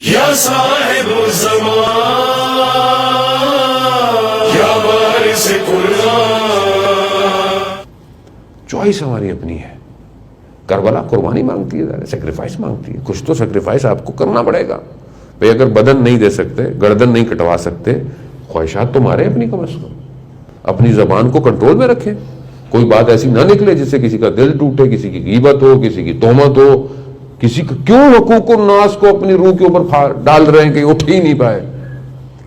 یا صاحب الزمان یا وارث قرآن. چوائس ہماری اپنی ہے. کربلا قربانی مانگتی ہے، سیکریفائس مانگتی ہے. کچھ تو سیکریفائس آپ کو کرنا پڑے گا بھئی. اگر بدن نہیں دے سکتے، گردن نہیں کٹوا سکتے، خواہشات تو مارے اپنی کم از کم. اپنی زبان کو کنٹرول میں رکھیں. کوئی بات ایسی نہ نکلے جس سے کسی کا دل ٹوٹے، کسی کی غیبت ہو، کسی کی تہمت ہو. کسی کا کیوں حقوق الناس کو اپنی روح کے اوپر ڈال رہے ہیں کہ اٹھ ہی نہیں پائے؟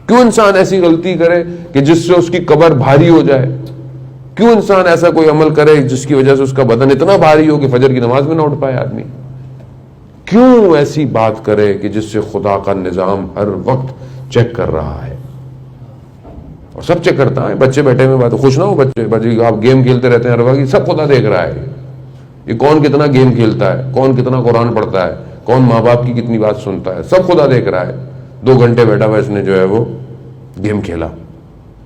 کیوں انسان ایسی غلطی کرے کہ جس سے اس کی قبر بھاری ہو جائے؟ کیوں انسان ایسا کوئی عمل کرے جس کی وجہ سے اس کا بدن اتنا بھاری ہو کہ فجر کی نماز میں نہ اٹھ پائے آدمی؟ کیوں ایسی بات کرے کہ جس سے خدا کا نظام ہر وقت چیک کر رہا ہے؟ اور سب چیک کرتا ہے. بچے بیٹھے ہوئے بات خوش نہ ہو بچے آپ گیم کھیلتے رہتے ہیں ہر وقت، سب خدا دیکھ رہا ہے. یہ کون کتنا گیم کھیلتا ہے، کون کتنا قرآن پڑھتا ہے، کون ماں باپ کی کتنی بات سنتا ہے، سب خدا دیکھ رہا ہے. 2 گھنٹے بیٹھا ہوا اس نے جو ہے وہ گیم کھیلا.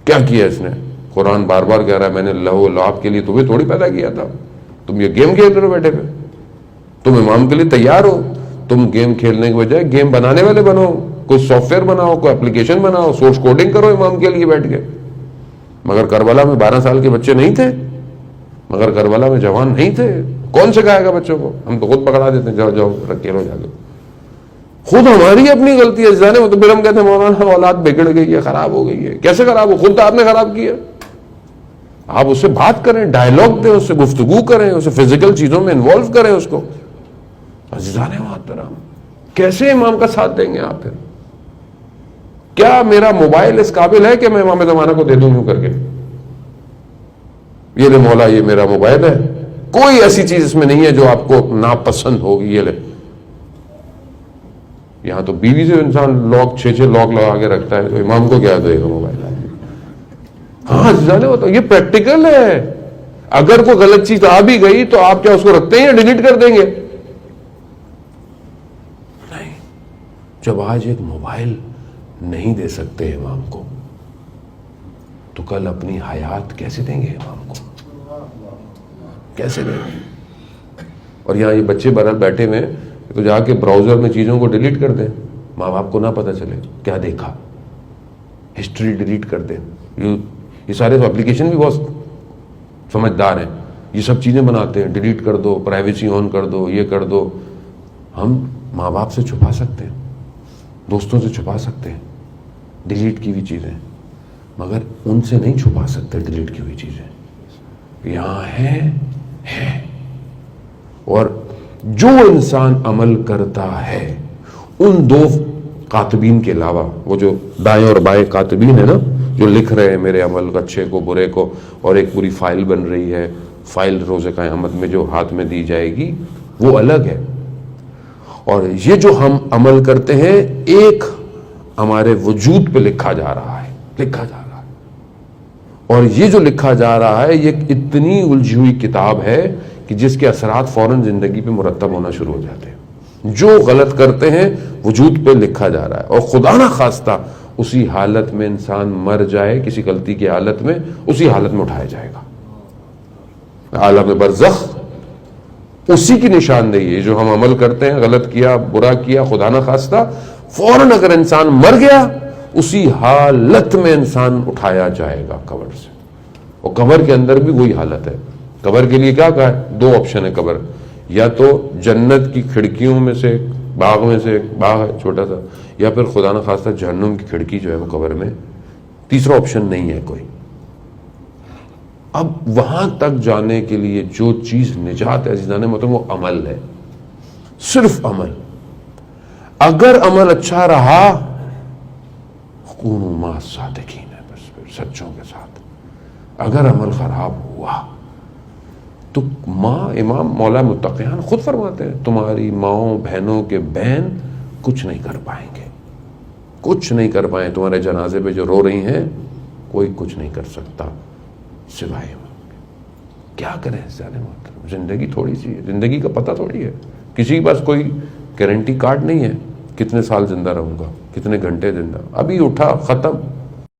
کیا کیا اس نے؟ قرآن بار بار کہہ رہا ہے میں نے لہو و لعب کے لیے تمہیں تھوڑی پیدا کیا تھا. تم یہ گیم کھیل رہے ہو بیٹھے پہ. تم امام کے لیے تیار ہو. تم گیم کھیلنے کے بجائے گیم بنانے والے بنو. کوئی سافٹ ویئر بناؤ، کوئی اپلیکیشن بناؤ، سورس کوڈنگ کرو امام کے لیے بیٹھ کے. مگر کربلا میں 12 سال کے بچے نہیں تھے؟ مگر کربلا میں جوان نہیں تھے؟ کون سکھائے گا بچوں کو؟ ہم تو خود پکڑا دیتے ہیں، جاؤ جاؤ کھیلو جا کے. خود ہماری اپنی غلطی ہے جانے. وہ تو پھر ہم کہتے ہیں مولانا اولاد بگڑ گئی ہے، خراب ہو گئی ہے. کیسے خراب ہو؟ خود تو آپ نے خراب کیا. آپ اس سے بات کریں، ڈائلاگ دیں، اس سے گفتگو کریں، اسے فزیکل چیزوں میں انوالو کریں اس کو. عزیزان محترم، کیسے امام کا ساتھ دیں گے آپ؟ پھر کیا میرا موبائل اس قابل ہے کہ میں امام زمانہ کو دے دوں یوں کر کے؟ یہ لے مولا، یہ میرا موبائل ہے. کوئی ایسی چیز اس میں نہیں ہے جو آپ کو ناپسند ہوگی. یہ لے. یہاں تو بیوی سے انسان لاک 6 لاک لگا کے رکھتا ہے، تو امام کو کیا دے گا موبائل؟ ہاں جانے وہ تو یہ پریکٹیکل ہے. اگر کوئی غلط چیز آ بھی گئی تو آپ کیا اس کو رکھتے ہیں یا ڈیلیٹ کر دیں گے؟ نہیں. جب آج ایک موبائل نہیں دے سکتے امام کو تو کل اپنی حیات کیسے دیں گے امام کو؟ کیسے دیں گے؟ اور یہاں یہ بچے بہرحال بیٹھے ہوئے ہیں تو جا کے براؤزر میں چیزوں کو ڈیلیٹ کر دیں. ماں باپ کو نہ پتہ چلے کیا دیکھا. ہسٹری ڈیلیٹ کر دیں. یہ سارے تو اپلیکیشن بھی بہت سمجھدار ہیں. یہ سب چیزیں بناتے ہیں، ڈیلیٹ کر دو، پرائیویسی آن کر دو، یہ کر دو. ہم ماں باپ سے چھپا سکتے ہیں، دوستوں سے چھپا سکتے ہیں ڈیلیٹ کی ہوئی چیزیں، مگر ان سے نہیں چھپا سکتے ڈیلیٹ کی ہوئی چیزیں. یہاں ہے. اور جو انسان عمل کرتا ہے ان 2 کاتبین کے علاوہ، وہ جو دائیں اور بائیں کاتبین ہیں نا، جو لکھ رہے ہیں میرے عمل کو، اچھے کو برے کو، اور ایک پوری فائل بن رہی ہے. فائل روز قیامت میں جو ہاتھ میں دی جائے گی وہ الگ ہے. اور یہ جو ہم عمل کرتے ہیں ایک ہمارے وجود پہ لکھا جا رہا ہے. اور یہ جو لکھا جا رہا ہے یہ اتنی الجھی ہوئی کتاب ہے کہ جس کے اثرات فوراً زندگی پہ مرتب ہونا شروع ہو جاتے ہیں. جو غلط کرتے ہیں وجود پہ لکھا جا رہا ہے. اور خدا نہ خواستہ اسی حالت میں انسان مر جائے، کسی غلطی کی حالت میں، اسی حالت میں اٹھایا جائے گا. عالم برزخ اسی کی نشاندہی ہے. جو ہم عمل کرتے ہیں، غلط کیا، برا کیا، خدا نہ خواستہ، فوراً اگر انسان مر گیا اسی حالت میں انسان اٹھایا جائے گا قبر سے. اور قبر کے اندر بھی وہی حالت ہے. قبر کے لیے کیا کہا ہے؟ 2 آپشن ہے قبر. یا تو جنت کی کھڑکیوں میں سے باغ میں سے ایک باغ ہے چھوٹا سا، یا پھر خدا نہ خواستہ جہنم کی کھڑکی جو ہے وہ قبر میں. تیسرا آپشن نہیں ہے کوئی. اب وہاں تک جانے کے لیے جو چیز نجات ہے عزیزان محترم وہ عمل ہے. صرف عمل. اگر عمل اچھا رہا کونوا مع الصادقین ہے، بس پھر سچوں کے ساتھ. اگر عمل خراب ہوا تو امام مولا متقیان خود فرماتے ہیں تمہاری ماؤں بہنوں کے بہن کچھ نہیں کر پائیں گے. کچھ نہیں کر پائیں. تمہارے جنازے پہ جو رو رہی ہیں کوئی کچھ نہیں کر سکتا سوائے. کیا کریں زندگی تھوڑی سی ہے. زندگی کا پتہ تھوڑی ہے. کسی کے پاس کوئی گارنٹی کارڈ نہیں ہے کتنے سال زندہ رہوں گا، کتنے گھنٹے زندہ. ابھی اٹھا ختم.